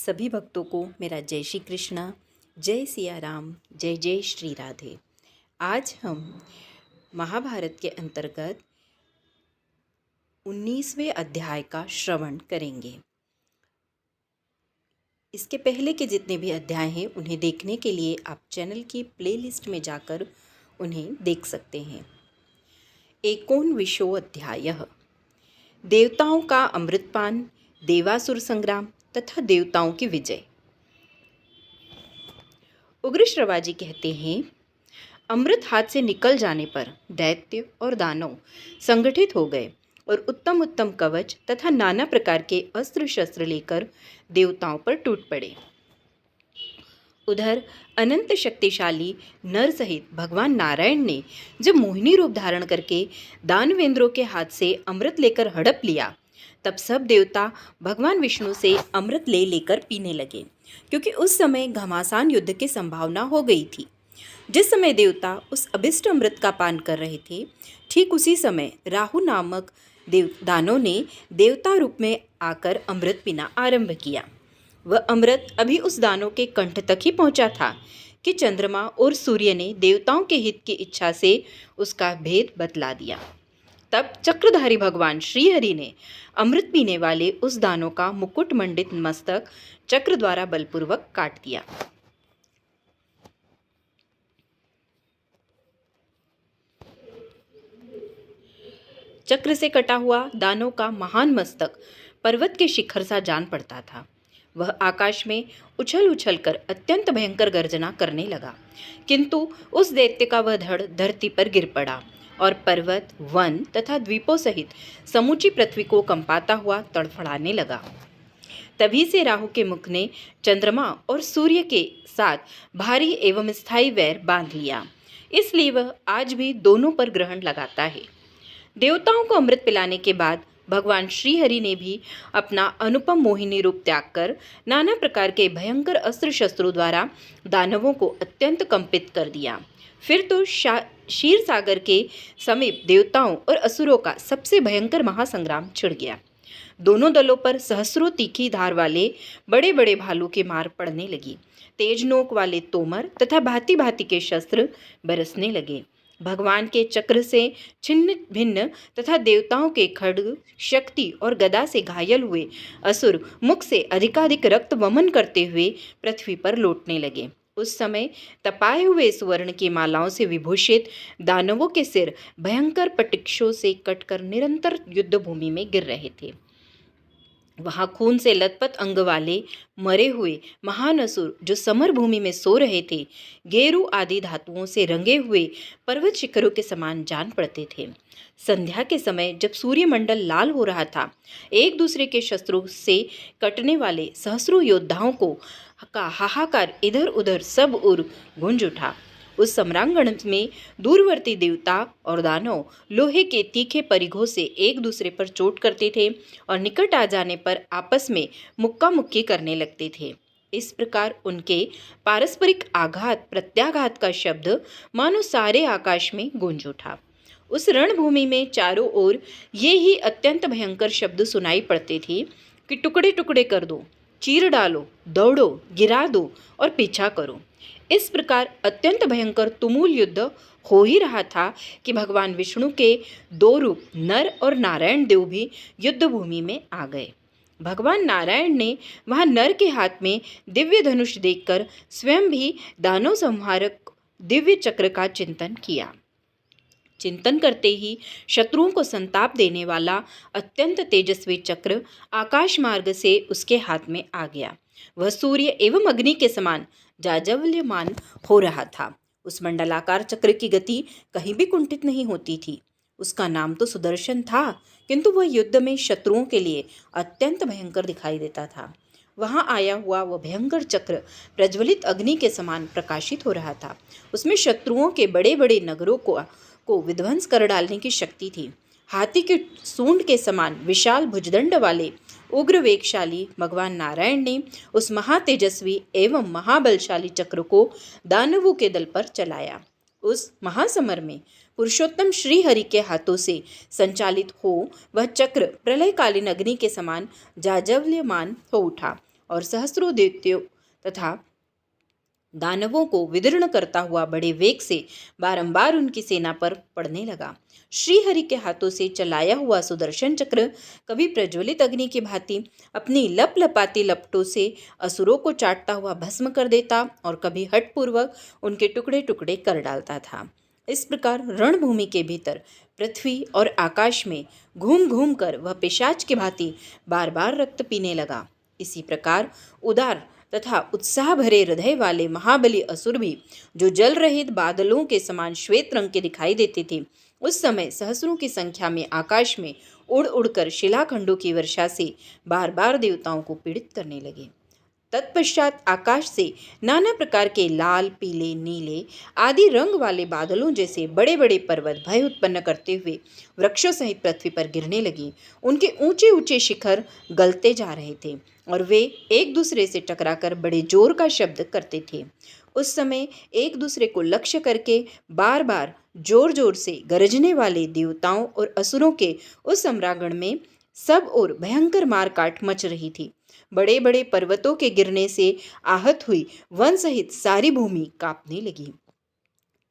सभी भक्तों को मेरा जय श्री कृष्णा, जय सिया राम, जय जय श्री राधे। आज हम महाभारत के अंतर्गत 19वें अध्याय का श्रवण करेंगे। इसके पहले के जितने भी अध्याय हैं उन्हें देखने के लिए आप चैनल की प्लेलिस्ट में जाकर उन्हें देख सकते हैं। 19वां अध्याय देवताओं का अमृतपान, देवासुर संग्राम तथा देवताओं की विजय। उग्र श्रवाजी कहते हैं, अमृत हाथ से निकल जाने पर दैत्य और दानव संगठित हो गए और उत्तम उत्तम कवच तथा नाना प्रकार के अस्त्र शस्त्र लेकर देवताओं पर टूट पड़े। उधर अनंत शक्तिशाली नर सहित भगवान नारायण ने जब मोहिनी रूप धारण करके दानवेंद्रों के हाथ से अमृत लेकर हड़प लिया, तब सब देवता भगवान विष्णु से अमृत ले लेकर पीने लगे, क्योंकि उस समय घमासान युद्ध की संभावना हो गई थी। जिस समय देवता उस अभिष्ट अमृत का पान कर रहे थे, ठीक उसी समय राहु नामक दानव ने देवता रूप में आकर अमृत पीना आरंभ किया। वह अमृत अभी उस दानव के कंठ तक ही पहुंचा था कि चंद्रमा और सूर्य ने देवताओं के हित की इच्छा से उसका भेद बतला दिया। तब चक्रधारी भगवान श्रीहरि ने अमृत पीने वाले उस दानव का मुकुट मंडित मस्तक चक्र द्वारा बलपूर्वक काट दिया। चक्र से कटा हुआ दानव का महान मस्तक पर्वत के शिखर सा जान पड़ता था। वह आकाश में उछल उछल कर अत्यंत भयंकर गर्जना करने लगा, किंतु उस दैत्य का वह धड़ धरती पर गिर पड़ा और पर्वत, वन तथा द्वीपों सहित समूची पृथ्वी को कंपाता हुआ तड़फड़ाने लगा। तभी से राहु के मुख ने चंद्रमा और सूर्य के साथ भारी एवं स्थायी वैर बांध लिया, इसलिए वह आज भी दोनों पर ग्रहण लगाता है। देवताओं को अमृत पिलाने के बाद भगवान श्रीहरि ने भी अपना अनुपम मोहिनी रूप त्याग कर नाना प्रकार के भयंकर अस्त्र शस्त्रों द्वारा दानवों को अत्यंत कंपित कर दिया। फिर तो क्षीर सागर के समीप देवताओं और असुरों का सबसे भयंकर महासंग्राम छिड़ गया। दोनों दलों पर सहस्रों तीखी धार वाले बड़े बड़े भालू की मार पड़ने लगी। तेज नोक वाले तोमर तथा भांति भांति के शस्त्र बरसने लगे। भगवान के चक्र से छिन्न भिन्न तथा देवताओं के खड्ग, शक्ति और गदा से घायल हुए असुर मुख से अधिकाधिक रक्त वमन करते हुए पृथ्वी पर लौटने लगे। उस समय तपाए हुए सुवर्ण की मालाओं से विभूषित दानवों के सिर भयंकर पटिक्षों से कटकर निरंतर युद्ध भूमि में गिर रहे थे। वहां खून से लथपथ अंग वाले मरे हुए महान असुर जो समर भूमि में सो रहे थे, गेरू आदि धातुओं से रंगे हुए पर्वत शिखरों के समान जान पड़ते थे। संध्या के समय जब सूर्यमंडल लाल हो रहा था, एक दूसरे के शस्त्रों से कटने वाले सहस्रों योद्धाओं का हाहाकार इधर उधर सब ओर गूंज उठा। उस सम्रांगण में दूरवर्ती देवता और दानव लोहे के तीखे परिघों से एक दूसरे पर चोट करते थे और निकट आ जाने पर आपस में मुक्का मुक्की करने लगते थे। इस प्रकार उनके पारस्परिक आघात प्रत्याघात का शब्द मानो सारे आकाश में गूंज उठा। उस रणभूमि में चारों ओर ये ही अत्यंत भयंकर शब्द सुनाई पड़ते थे कि टुकड़े टुकड़े कर दो, चीर डालो, दौड़ो, गिरा दो और पीछा करो। इस प्रकार अत्यंत भयंकर तुमुल युद्ध हो ही रहा था कि भगवान विष्णु के दो रूप नर और नारायण देव भी युद्ध भूमि में आ गए। भगवान नारायण ने वहां नर के हाथ में दिव्य धनुष देखकर स्वयं भी दानव संहारक दिव्य चक्र का चिंतन किया। चिंतन करते ही शत्रुओं को संताप देने वाला अत्यंत तेजस्वी चक्र आकाश मार्ग से उसके हाथ में आ गया। वह सूर्य एवं अग्नि के समान जाज्वल्यमान हो रहा था। उस मंडलाकार चक्र की गति कहीं भी कुंठित नहीं होती थी। उसका नाम तो सुदर्शन था, किंतु वह युद्ध में शत्रुओं के लिए अत्यंत भयंकर दिखाई देता था। वहां आया हुआ वह भयंकर चक्र प्रज्वलित अग्नि के समान प्रकाशित हो रहा था। उसमें शत्रुओं के बड़े बड़े नगरों को विध्वंस कर डालने की शक्ति थी। हाथी के सूंड के समान विशाल भुजदंड वाले उग्र वेगशाली भगवान नारायण ने उस महातेजस्वी एवं महाबलशाली चक्र को दानवों के दल पर चलाया। उस महासमर में पुरुषोत्तम श्री हरि के हाथों से संचालित हो वह चक्र प्रलयकालीन अग्नि के समान जाज्वल्यमान हो उठा और सहस्रों दैत्यों तथा दानवों को विदीर्ण करता हुआ बड़े वेग से बारंबार उनकी सेना पर पड़ने लगा। श्रीहरि के हाथों से चलाया हुआ सुदर्शन चक्र कभी प्रज्वलित अग्नि की भांति अपनी लपलपाती लपटों से असुरों को चाटता हुआ भस्म कर देता और कभी हठपूर्वक उनके टुकड़े टुकड़े कर डालता था। इस प्रकार रणभूमि के भीतर पृथ्वी और आकाश में घूम घूम कर वह पिशाच की भांति बार बार रक्त पीने लगा। इसी प्रकार उदार तथा उत्साह भरे हृदय वाले महाबली असुर भी, जो जल रहित बादलों के समान श्वेत रंग के दिखाई देते थे, उस समय सहस्रों की संख्या में आकाश में उड़ उड़कर शिलाखंडों की वर्षा से बार बार देवताओं को पीड़ित करने लगे। तत्पश्चात आकाश से नाना प्रकार के लाल, पीले, नीले आदि रंग वाले बादलों जैसे बड़े बड़े पर्वत भय उत्पन्न करते हुए वृक्षों सहित पृथ्वी पर गिरने लगे। उनके ऊंचे ऊंचे शिखर गलते जा रहे थे और वे एक दूसरे से टकराकर बड़े जोर का शब्द करते थे। उस समय एक दूसरे को लक्ष्य करके बार बार जोर जोर से गरजने वाले देवताओं और असुरों के उस सम्रांगण में सब ओर भयंकर मारकाट मच रही थी। बड़े बड़े पर्वतों के गिरने से आहत हुई वन सहित सारी भूमि कांपने लगी।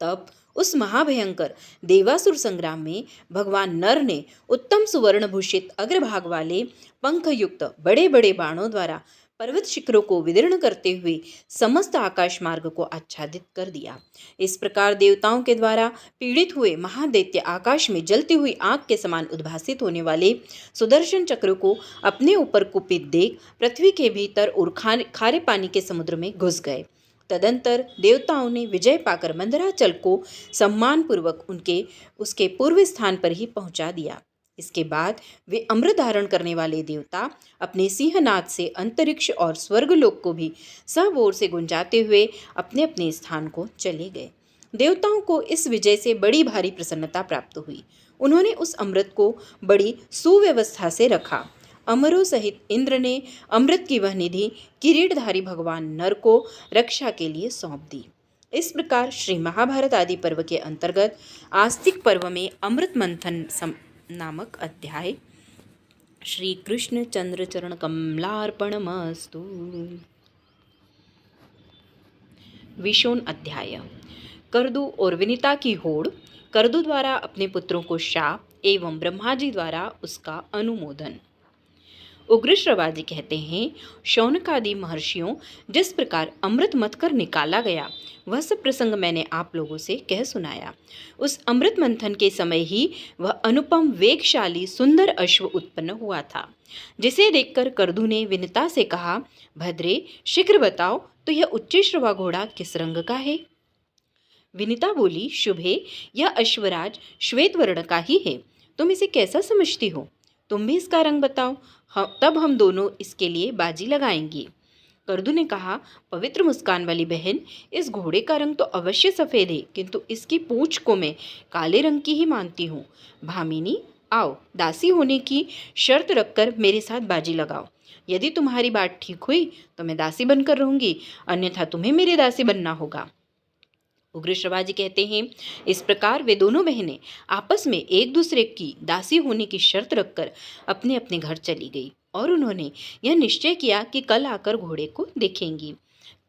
तब उस महाभयंकर देवासुर संग्राम में भगवान नर ने उत्तम सुवर्ण भूषित अग्रभाग वाले पंख युक्त बड़े बड़े बाणों द्वारा पर्वत शिखरों को विदीर्ण करते हुए समस्त आकाश मार्ग को आच्छादित कर दिया। इस प्रकार देवताओं के द्वारा पीड़ित हुए महादैत्य आकाश में जलती हुई आग के समान उद्भासित होने वाले सुदर्शन चक्र को अपने ऊपर कुपित देख पृथ्वी के भीतर और खारे पानी के समुद्र में घुस गए। तदंतर देवताओं ने विजय पाकर मंदराचल को सम्मानपूर्वक उसके पूर्व स्थान पर ही पहुंचा दिया। इसके बाद वे अमृत धारण करने वाले देवता अपने सिंहनाद से अंतरिक्ष और स्वर्गलोक को भी सब ओर से गुंजाते हुए अपने अपने स्थान को चले गए। देवताओं को इस विजय से बड़ी भारी प्रसन्नता प्राप्त हुई। उन्होंने उस अमृत को बड़ी सुव्यवस्था से रखा। अमरों सहित इंद्र ने अमृत की वह निधि किरीटधारी भगवान नर को रक्षा के लिए सौंप दी। इस प्रकार श्री महाभारत आदि पर्व के अंतर्गत आस्तिक पर्व में अमृत मंथन नामक अध्याय श्री कृष्ण चंद्र चरण कमलार्पणमस्तु। विशोन अध्याय। करदू और विनीता की होड़। करदू द्वारा अपने पुत्रों को शाप एवं ब्रह्मा जी द्वारा उसका अनुमोदन। उग्रश्रवादी कहते हैं, शौनकादि महर्षियों जिस प्रकार अमृत मथ कर निकाला गया वह सब प्रसंग मैंने आप लोगों से कह सुनाया। उस अमृत मंथन के समय ही वह अनुपम वेगशाली सुंदर अश्व उत्पन्न हुआ था, जिसे देखकर करदू ने विनीता से कहा, भद्रे शीघ्र बताओ तो यह उच्च श्रवा घोड़ा किस रंग का है। विनीता बोली, शुभे यह अश्वराज श्वेत वर्ण का ही है। तुम इसे कैसा समझती हो? तुम भी इसका रंग बताओ, तब हम दोनों इसके लिए बाजी लगाएंगे। करदू ने कहा, पवित्र मुस्कान वाली बहन, इस घोड़े का रंग तो अवश्य सफ़ेद है, किंतु इसकी पूंछ को मैं काले रंग की ही मानती हूँ। भामिनी, आओ, दासी होने की शर्त रखकर मेरे साथ बाजी लगाओ। यदि तुम्हारी बात ठीक हुई तो मैं दासी बनकर रहूंगी, अन्यथा तुम्हें मेरी दासी बनना होगा। उग्रश्रवाजी कहते हैं, इस प्रकार वे दोनों बहनें आपस में एक दूसरे की दासी होने की शर्त रखकर अपने अपने घर चली गई और उन्होंने यह निश्चय किया कि कल आकर घोड़े को देखेंगी।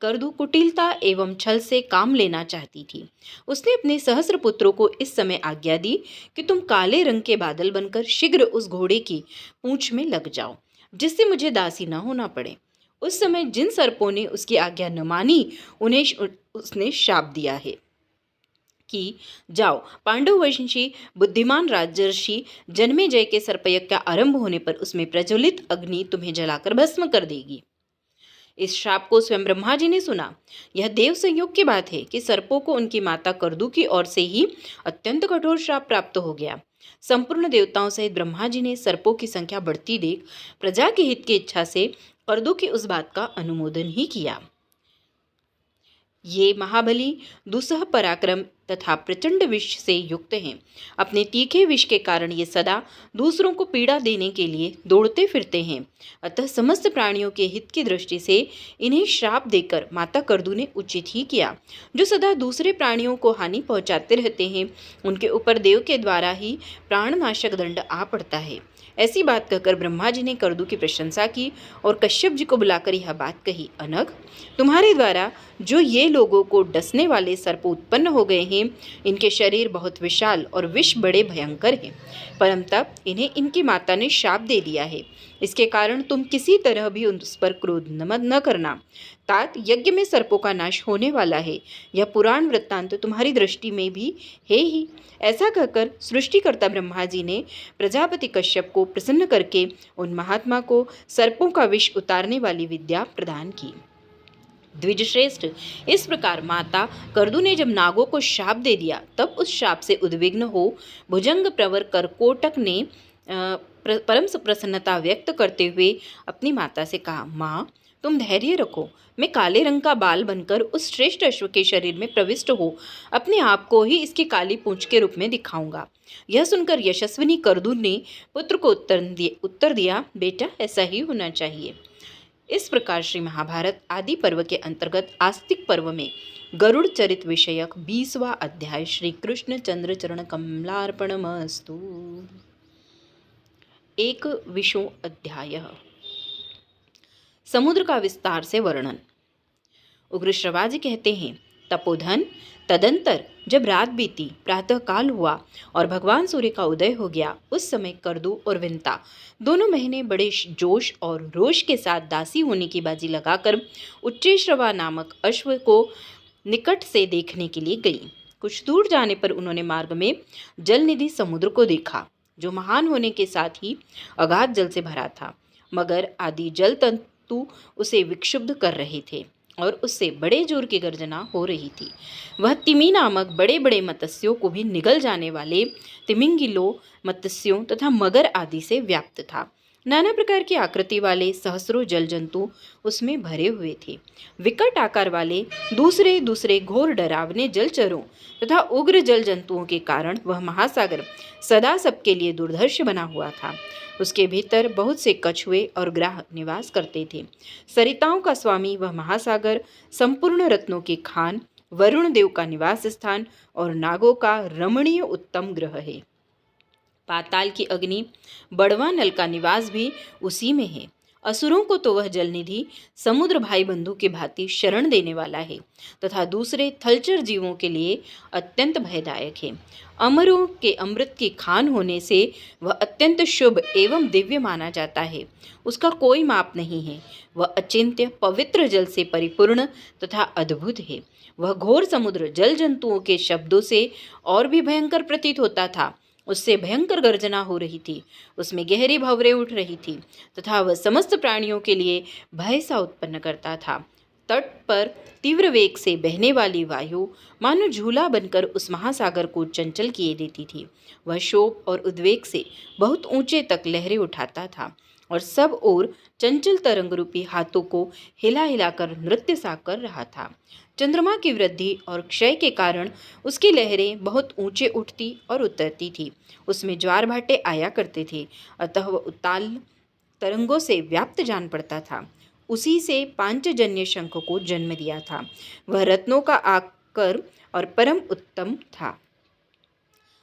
करदू कुटिलता एवं छल से काम लेना चाहती थी। उसने अपने सहस्र पुत्रों को इस समय आज्ञा दी कि तुम काले रंग के बादल बनकर शीघ्र उस घोड़े की पूंछ में लग जाओ, जिससे मुझे दासी न होना पड़े। उस समय जिन सर्पों ने उसकी आज्ञा न मानी उन्हें उसने शाप दिया है कि जाओ, पांडववंशी बुद्धिमान राजर्षि जन्मेजय के सर्पयज्ञ का आरंभ होने पर उसमें प्रज्वलित अग्नि तुम्हें जलाकर भस्म कर देगी। इस शाप को स्वयं ब्रह्मा जी ने सुना। यह देव संयोग की बात है कि सर्पों को उनकी माता करदू की ओर से ही अत्यंत कठोर शाप प्राप्त हो गया। संपूर्ण देवताओं सहित ब्रह्मा जी ने सर्पों की संख्या बढ़ती देख प्रजा के हित की इच्छा से करदू की उस बात का अनुमोदन ही किया। ये महाबली दुस्सह पराक्रम तथा प्रचंड विष से युक्त हैं। अपने तीखे विष के कारण ये सदा दूसरों को पीड़ा देने के लिए दौड़ते फिरते हैं। अतः समस्त प्राणियों के हित की दृष्टि से इन्हें श्राप देकर माता करदू ने उचित ही किया। जो सदा दूसरे प्राणियों को हानि पहुंचाते रहते हैं, उनके ऊपर देव के द्वारा ही प्राणनाशक दंड आ पड़ता है। ऐसी बात कहकर ब्रह्मा जी ने करदू की प्रशंसा की और कश्यप जी को बुलाकर यह बात कही, अनग, तुम्हारे द्वारा जो ये लोगों को डसने वाले सर्प उत्पन्न हो गए हैं, इनके शरीर बहुत विशाल और विष बड़े भयंकर हैं। परम तप इन्हें इनकी माता ने शाप दे दिया है। इसके कारण तुम किसी तरह भी उस पर क्रोध न करना। तात यज्ञ में सर्पों का नाश होने वाला है। यह पुराण वृत्तांत तुम्हारी दृष्टि में भी है ही। ऐसा कहकर सृष्टिकर्ता ब्रह्मा जी ने प्रजापति कश्यप को प्रसन्न करके उन महात्मा को सर्पों का विष उतारने वाली विद्या प्रदान की। द्विजश्रेष्ठ, इस प्रकार माता करदू ने जब नागों को शाप दे दिया, तब उस शाप से उद्विग्न हो भुजंग प्रवर करकोटक ने परम प्रसन्नता व्यक्त करते हुए अपनी माता से कहा, माँ, तुम धैर्य रखो, मैं काले रंग का बाल बनकर उस श्रेष्ठ अश्व के शरीर में प्रविष्ट हो अपने आप को ही इसकी काली पूंछ के रूप में दिखाऊंगा। यह सुनकर यशस्विनी करदू ने पुत्र को उत्तर दिया, बेटा, ऐसा ही होना चाहिए। इस प्रकार श्री महाभारत आदि पर्व के अंतर्गत आस्तिक पर्व में गरुड़ चरित विषयक 20वां अध्याय श्री कृष्ण चंद्र चरण कमलार्पणमस्तु। 21वां अध्याय समुद्र का विस्तार से वर्णन। उग्र श्रवाजी कहते हैं, तपोधन, तदंतर जब रात बीती, प्रातः काल हुआ और भगवान सूर्य का उदय हो गया, उस समय करदू और विंता दोनों बहनें बड़े जोश और रोष के साथ दासी होने की बाजी लगाकर उच्चैश्रवा नामक अश्व को निकट से देखने के लिए गईं। कुछ दूर जाने पर उन्होंने मार्ग में जलनिधि समुद्र को देखा, जो महान होने के साथ ही अगाध जल से भरा था। मगर आदि जल तंतु उसे विक्षुब्ध कर रहे थे और उससे बड़े जोर की गर्जना हो रही थी। वह तिमी नामक बड़े बड़े मत्स्यों को भी निगल जाने वाले तिमिंगिलों, मत्स्यों तथा मगर आदि से व्याप्त था। नाना प्रकार की आकृति वाले सहस्रों जल जंतु उसमें भरे हुए थे। विकट आकार वाले दूसरे दूसरे घोर डरावने जलचरों तथा उग्र जल जंतुओं के कारण वह महासागर सदा सबके लिए दुर्धर्ष बना हुआ था। उसके भीतर बहुत से कछुए और ग्राह निवास करते थे। सरिताओं का स्वामी वह महासागर संपूर्ण रत्नों की खान, वरुण देव का निवास स्थान और नागों का रमणीय उत्तम ग्रह है। पाताल की अग्नि, बड़वा नल का निवास भी उसी में है। असुरों को तो वह जलनिधि समुद्र भाई बंधु के भांति शरण देने वाला है तथा दूसरे थलचर जीवों के लिए अत्यंत भयदायक है। अमरों के अमृत की खान होने से वह अत्यंत शुभ एवं दिव्य माना जाता है। उसका कोई माप नहीं है। वह अचिंत्य पवित्र जल से परिपूर्ण तथा अद्भुत है। वह घोर समुद्र जल जंतुओं के शब्दों से और भी भयंकर प्रतीत होता था। उससे भयंकर गर्जना हो रही थी, उसमें गहरी भंवरें उठ रही थी तथा वह समस्त प्राणियों के लिए भय सा उत्पन्न करता था। तट पर तीव्र वेग से बहने वाली वायु मानो झूला बनकर उस महासागर को चंचल किए देती थी। वह शोक और उद्वेग से बहुत ऊंचे तक लहरें उठाता था और सब ओर चंचल तरंग रूपी हाथों को हिला हिलाकर नृत्य सा कर रहा था। चंद्रमा की वृद्धि और क्षय के कारण उसकी लहरें बहुत ऊंचे उठती और उतरती थी। उसमें ज्वार भाटे आया करते थे, अतः वह उताल तरंगों से व्याप्त जान पड़ता था। उसी से पांचजन्य शंख को जन्म दिया था। वह रत्नों का आकर और परम उत्तम था।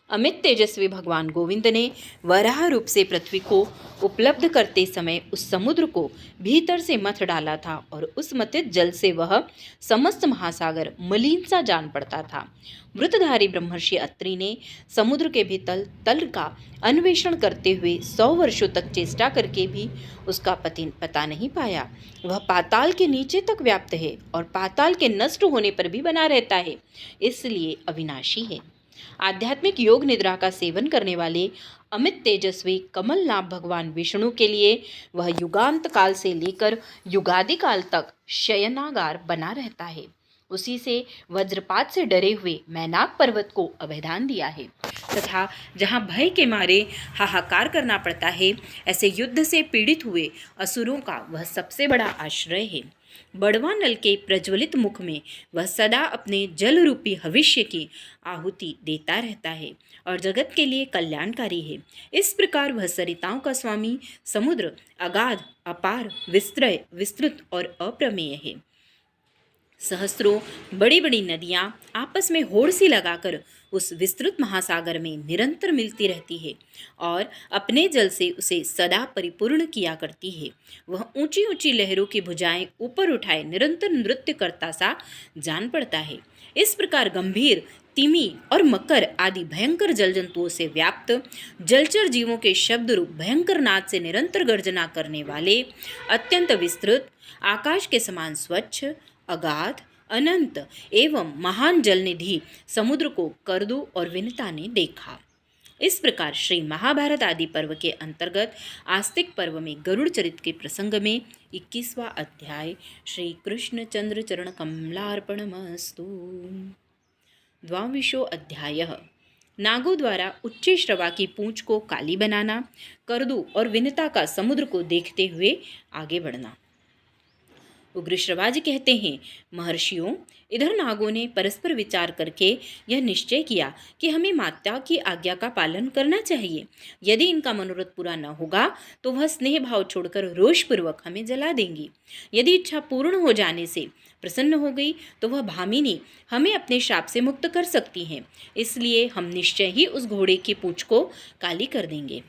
अमित तेजस्वी भगवान गोविंद ने वराह रूप से पृथ्वी को उपलब्ध करते समय उस समुद्र को भीतर से मथ डाला था और उस मथित जल से वह समस्त महासागर मलिन सा जान पड़ता था। वृतधारी ब्रह्मर्षि अत्रि ने समुद्र के भीतर तल का अन्वेषण करते हुए 100 वर्षों तक चेष्टा करके भी उसका पता नहीं पाया। वह पाताल के नीचे तक व्याप्त है और पाताल के नष्ट होने पर भी बना रहता है, इसलिए अविनाशी है। आध्यात्मिक योग निद्रा का सेवन करने वाले अमित तेजस्वी कमलनाभ भगवान विष्णु के लिए वह युगांत काल से लेकर युगादि काल तक शयनागार बना रहता है। उसी से वज्रपात से डरे हुए मैनाक पर्वत को अभयदान दिया है तथा जहाँ भय के मारे हाहाकार करना पड़ता है, ऐसे युद्ध से पीड़ित हुए असुरों का वह सबसे बड़ा आश्रय है। बड़वा नल के प्रज्वलित मुख में वह सदा अपने जल रूपी भविष्य की आहुति देता रहता है और जगत के लिए कल्याणकारी है। इस प्रकार वह सरिताओं का स्वामी समुद्र अगाध, अपार, विस्तृत और अप्रमेय है। सहस्रों बड़ी बड़ी नदियां आपस में होड़ सी लगाकर उस विस्तृत महासागर में निरंतर मिलती रहती है और अपने जल से उसे सदा परिपूर्ण किया करती है। वह ऊंची ऊंची लहरों की भुजाएं ऊपर उठाए निरंतर नृत्य करता सा जान पड़ता है। इस प्रकार गंभीर, तिमी और मकर आदि भयंकर जल जंतुओं से व्याप्त, जलचर जीवों के शब्द रूप भयंकर नाद से निरंतर गर्जना करने वाले, अत्यंत विस्तृत, आकाश के समान स्वच्छ, अगाध, अनंत एवं महान जलनिधि समुद्र को करदू और विनता ने देखा। इस प्रकार श्री महाभारत आदि पर्व के अंतर्गत आस्तिक पर्व में गरुड़ चरित के प्रसंग में 21वां अध्याय श्री कृष्ण चंद्र चरण कमलार्पणमस्तु। द्वाविंशो अध्यायः नागों द्वारा उच्च श्रवा की पूंछ को काली बनाना, करदू और विनता का समुद्र को देखते हुए आगे बढ़ना। उग्र श्रवाजी कहते हैं, महर्षियों, इधर नागों ने परस्पर विचार करके यह निश्चय किया कि हमें माता की आज्ञा का पालन करना चाहिए। यदि इनका मनोरथ पूरा न होगा तो वह स्नेह भाव छोड़कर रोषपूर्वक हमें जला देंगी। यदि इच्छा पूर्ण हो जाने से प्रसन्न हो गई तो वह भामिनी हमें अपने श्राप से मुक्त कर सकती हैं। इसलिए हम निश्चय ही उस घोड़े की पूंछ को काली कर देंगे।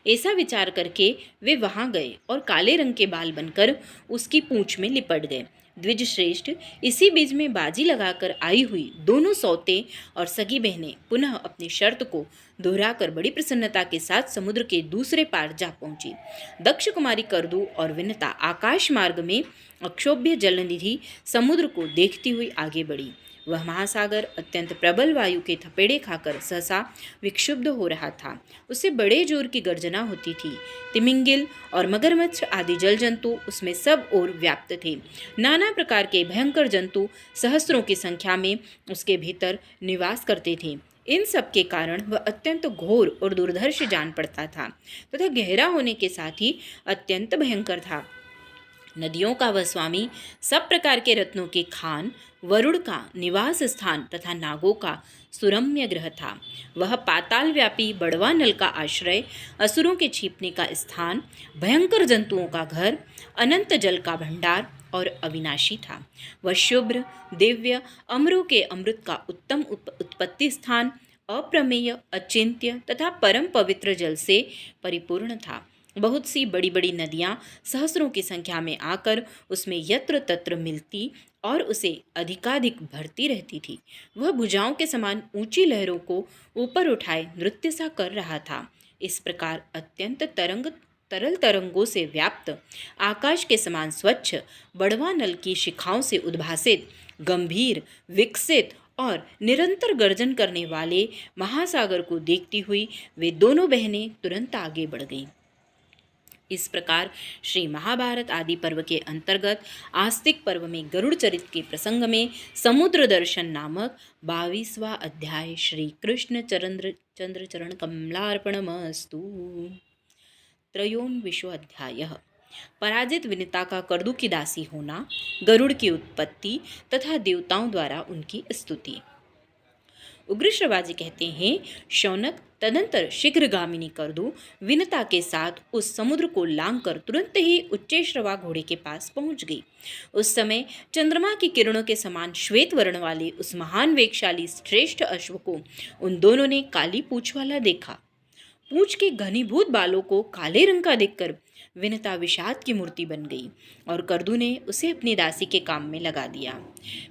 ऐसा विचार करके वे वहां गए और काले रंग के बाल बनकर उसकी पूंछ में लिपट गए। द्विज श्रेष्ठ इसी बीच में बाजी लगाकर आई हुई दोनों सौतें और सगी बहनें पुनः अपनी शर्त को दोहराकर बड़ी प्रसन्नता के साथ समुद्र के दूसरे पार जा पहुंची। दक्ष कुमारी करदू और विनता आकाश मार्ग में अक्षोभ्य जलनिधि समुद्र को देखती हुई आगे बढ़ी। वह महासागर अत्यंत प्रबल वायु के थपेड़े खाकर सहसा विक्षुब्ध हो रहा था। उससे बड़े जोर की गर्जना होती थी। तिमिंगिल और मगरमच्छ आदि जल जंतु उसमें सब ओर व्याप्त थे। नाना प्रकार के भयंकर जंतु सहस्रों की संख्या में उसके भीतर निवास करते थे। इन सब के कारण वह अत्यंत घोर और दुर्धर्ष जान पड़ता था तथा गहरा होने के साथ ही अत्यंत भयंकर था। नदियों का वह स्वामी, सब प्रकार के रत्नों के खान, वरुण का निवास स्थान तथा नागों का सुरम्य ग्रह था। वह पाताल व्यापी बड़वा नल का आश्रय, असुरों के छिपने का स्थान, भयंकर जंतुओं का घर, अनंत जल का भंडार और अविनाशी था। वह शुभ्र, दिव्य, अमरों के अमृत का उत्तम उत्पत्ति स्थान, अप्रमेय, अचिंत्य तथा परम पवित्र जल से परिपूर्ण था। बहुत सी बड़ी बड़ी नदियां सहस्रों की संख्या में आकर उसमें यत्र तत्र मिलती और उसे अधिकाधिक भरती रहती थी। वह भुजाओं के समान ऊंची लहरों को ऊपर उठाए नृत्य सा कर रहा था। इस प्रकार अत्यंत तरल तरंगों से व्याप्त, आकाश के समान स्वच्छ, बड़वा नल की शिखाओं से उद्भासित, गंभीर, विकसित और निरंतर गर्जन करने वाले महासागर को देखती हुई वे दोनों बहनें तुरंत आगे बढ़ गईं। इस प्रकार श्री महाभारत आदि पर्व के अंतर्गत आस्तिक पर्व में गरुड़ चरित के प्रसंग में समुद्र दर्शन नामक 22वां अध्याय श्री कृष्ण चंद्र चरण कमलार्पणमस्तु। त्रयोविंशो अध्यायः पराजित विनिता का करदू की दासी होना, गरुड़ की उत्पत्ति तथा देवताओं द्वारा उनकी स्तुति। उग्र श्रवाजी कहते हैं, शौनक तदंतर शीघ्रगामिनी करदू विनता के साथ उस समुद्र को लांघकर तुरंत ही उच्चे श्रवा घोड़े के पास पहुंच गई। उस समय चंद्रमा की किरणों के समान श्वेत वर्ण वाले उस महान वेगशाली श्रेष्ठ अश्व को उन दोनों ने काली पूंछ वाला देखा। पूंछ के घनीभूत बालों को काले रंग का देखकर विनता विषाद की मूर्ति बन गई और करदू ने उसे अपनी दासी के काम में लगा दिया।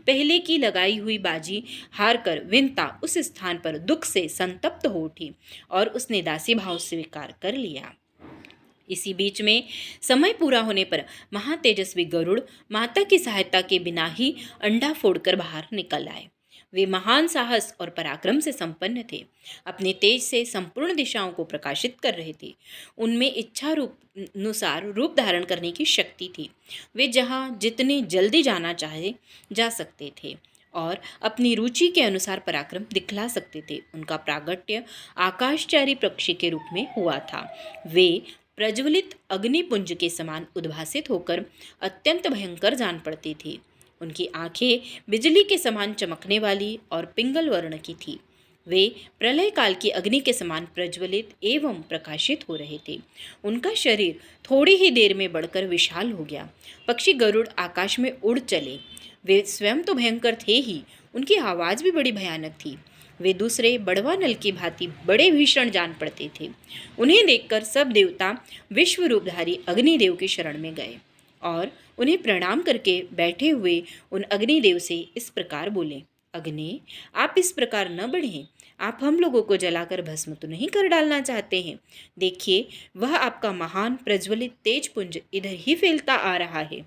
पहले की लगाई हुई बाजी हार कर विनता उस स्थान पर दुख से संतप्त हो उठी और उसने दासी भाव स्वीकार कर लिया। इसी बीच में समय पूरा होने पर महातेजस्वी गरुड़ माता की सहायता के बिना ही अंडा फोड़कर बाहर निकल आए। वे महान साहस और पराक्रम से संपन्न थे। अपने तेज से संपूर्ण दिशाओं को प्रकाशित कर रहे थे। उनमें इच्छा रूप अनुसार रूप धारण करने की शक्ति थी। वे जहाँ जितने जल्दी जाना चाहे जा सकते थे और अपनी रुचि के अनुसार पराक्रम दिखला सकते थे। उनका प्रागट्य आकाशचारी पक्षी के रूप में हुआ था। वे प्रज्वलित अग्निपुंज के समान उद्भासित होकर अत्यंत भयंकर जान पड़ते थे। उनकी आंखें बिजली के समान चमकने वाली और पिंगल वर्ण की थी। वे प्रलय काल की अग्नि के समान प्रज्वलित एवं प्रकाशित हो रहे थे। उनका शरीर थोड़ी ही देर में बढ़कर विशाल हो गया। पक्षी गरुड़ आकाश में उड़ चले। वे स्वयं तो भयंकर थे ही, उनकी आवाज़ भी बड़ी भयानक थी। वे दूसरे बड़वा नल की भांति बड़े भीषण जान पड़ते थे। उन्हें देखकर सब देवता विश्व रूपधारी अग्निदेव की शरण में गए और उन्हें प्रणाम करके बैठे हुए उन अग्निदेव से इस प्रकार बोले, अग्नि, आप इस प्रकार न बढ़ें। आप हम लोगों को जलाकर भस्म तो नहीं कर डालना चाहते हैं। देखिए, वह आपका महान प्रज्वलित तेज पुंज इधर ही फैलता आ रहा है।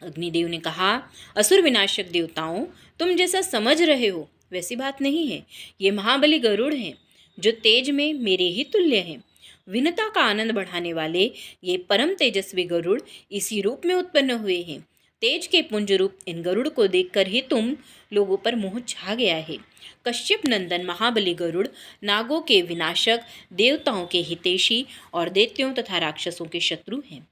अग्निदेव ने कहा, असुर विनाशक देवताओं, तुम जैसा समझ रहे हो वैसी बात नहीं है। ये महाबली गरुड़ हैं, जो तेज में मेरे ही तुल्य हैं। विनता का आनंद बढ़ाने वाले ये परम तेजस्वी गरुड़ इसी रूप में उत्पन्न हुए हैं। तेज के पुंज रूप इन गरुड़ को देखकर ही तुम लोगों पर मोह छा गया है। कश्यप नंदन महाबली गरुड़ नागों के विनाशक, देवताओं के हितैषी और दैत्यों तथा राक्षसों के शत्रु हैं।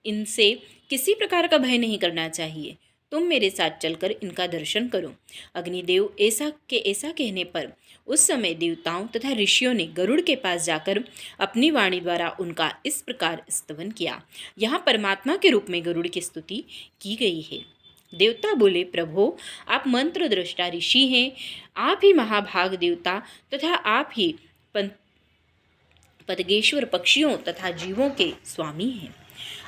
इनसे किसी प्रकार का भय नहीं करना चाहिए। तुम मेरे साथ चलकर इनका दर्शन करो। अग्निदेव ऐसा कहने पर उस समय देवताओं तथा ऋषियों ने गरुड़ के पास जाकर अपनी वाणी द्वारा उनका इस प्रकार स्तवन किया। यहाँ परमात्मा के रूप में गरुड़ की स्तुति की गई है। देवता बोले, प्रभो, आप मंत्र दृष्टा ऋषि हैं। आप ही महाभाग देवता तथा आप ही पदगेश्वर पक्षियों तथा जीवों के स्वामी हैं।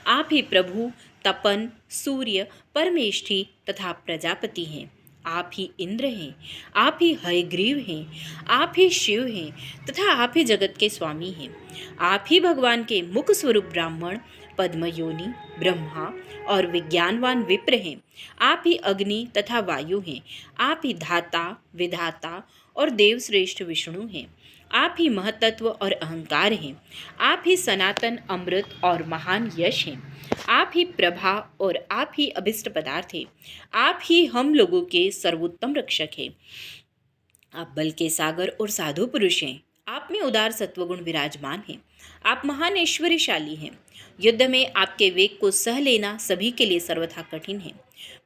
आप ही प्रभु, तपन, सूर्य, परमेष्ठी तथा प्रजापति हैं। आप ही इंद्र हैं, आप ही हयग्रीव हैं, आप ही शिव हैं तथा आप ही जगत के स्वामी हैं। आप ही भगवान के मुख स्वरूप ब्राह्मण, पद्मयोनि, ब्रह्मा और विज्ञानवान विप्र हैं। आप ही अग्नि तथा वायु हैं। आप ही धाता, विधाता और देवश्रेष्ठ विष्णु हैं। आप ही महतत्व और अहंकार हैं। आप ही सनातन, अमृत और महान यश हैं। आप ही प्रभा और आप ही अभिष्ट पदार्थ हैं। आप ही हम लोगों के सर्वोत्तम रक्षक हैं। आप बल के सागर और साधु पुरुष हैं। आप में उदार सत्वगुण विराजमान हैं। आप महान ऐश्वर्यशाली हैं। युद्ध में आपके वेग को सह लेना सभी के लिए सर्वथा कठिन है।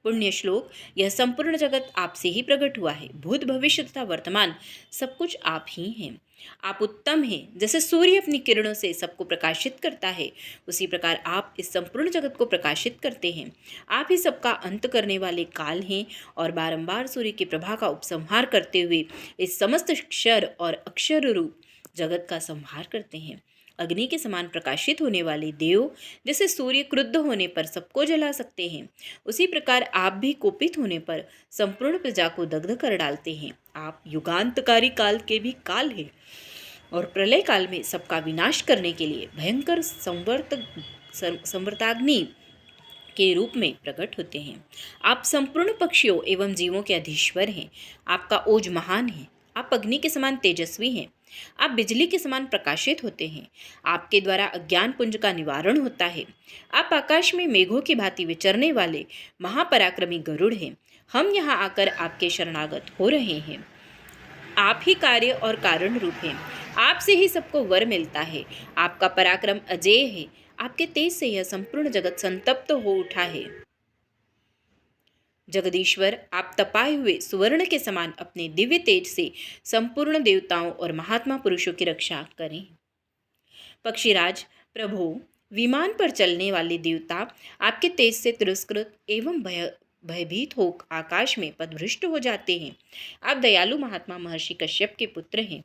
पुण्य श्लोक, यह संपूर्ण जगत आपसे ही प्रकट हुआ है। भूत, भविष्य तथा वर्तमान सब कुछ आप ही हैं। आप उत्तम हैं। जैसे सूर्य अपनी किरणों से सबको प्रकाशित करता है, उसी प्रकार आप इस संपूर्ण जगत को प्रकाशित करते हैं। आप ही सबका अंत करने वाले काल हैं और बारंबार सूर्य की प्रभा का उपसंहार करते हुए इस समस्त क्षर और अक्षर रूप जगत का संहार करते हैं। अग्नि के समान प्रकाशित होने वाले देव जैसे सूर्य क्रुद्ध होने पर सबको जला सकते हैं, उसी प्रकार आप भी कोपित होने पर संपूर्ण प्रजा को दग्ध कर डालते हैं। आप युगांतकारी काल के भी काल हैं और प्रलय काल में सबका विनाश करने के लिए भयंकर संवर्ताग्नि के रूप में प्रकट होते हैं। आप संपूर्ण पक्षियों एवं जीवों के अधीश्वर हैं। आपका ओज महान है। आप अग्नि के समान तेजस्वी हैं। आप बिजली के समान प्रकाशित होते हैं। आपके द्वारा अज्ञान पुंज का निवारण होता है। आप आकाश में मेघों की भांति विचरने वाले महापराक्रमी गरुड़ हैं। हम यहाँ आकर आपके शरणागत हो रहे हैं। आप ही कार्य और कारण रूप हैं। आपसे ही सबको वर मिलता है। आपका पराक्रम अजेय है। आपके तेज से यह संपूर्ण जगत संतप्त हो उठा है। जगदीश्वर, आप तपाए हुए सुवर्ण के समान अपने दिव्य तेज से संपूर्ण देवताओं और महात्मा पुरुषों की रक्षा करें। पक्षीराज, प्रभु, विमान पर चलने वाले देवता आपके तेज से तिरस्कृत एवं भयभीत हो आकाश में पदभ्रष्ट हो जाते हैं। आप दयालु महात्मा महर्षि कश्यप के पुत्र हैं।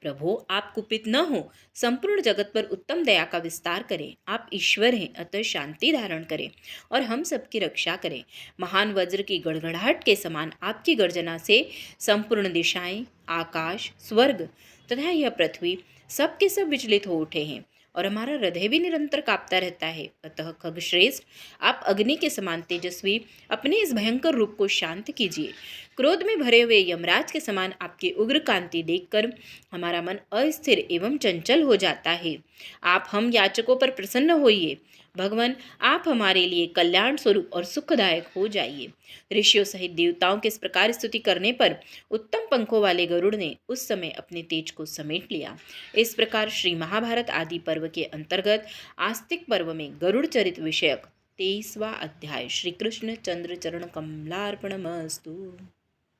प्रभु, आप कुपित न हो, संपूर्ण जगत पर उत्तम दया का विस्तार करें। आप ईश्वर हैं, अतः शांति धारण करें और हम सबकी रक्षा करें। महान वज्र की गड़गड़ाहट के समान आपकी गर्जना से संपूर्ण दिशाएं, आकाश, स्वर्ग तथा यह पृथ्वी सब के सब विचलित हो उठे हैं और हमारा हृदय भी निरंतर कांपता रहता है। अतः खगश्रेष्ठ, आप अग्नि के समान तेजस्वी अपने इस भयंकर रूप को शांत कीजिए। क्रोध में भरे हुए यमराज के समान आपकी उग्र कांति देखकर हमारा मन अस्थिर एवं चंचल हो जाता है। आप हम याचकों पर प्रसन्न होइए। भगवान, आप हमारे लिए कल्याण स्वरूप और सुखदायक हो जाइए। ऋषियों सहित देवताओं के इस प्रकार स्तुति करने पर उत्तम पंखों वाले गरुड़ ने उस समय अपने तेज को समेट लिया। इस प्रकार श्री महाभारत आदि पर्व के अंतर्गत आस्तिक पर्व में गरुड़ चरित विषयक 23वां अध्याय श्री कृष्ण चंद्र चरण कमलार्पणमस्तु।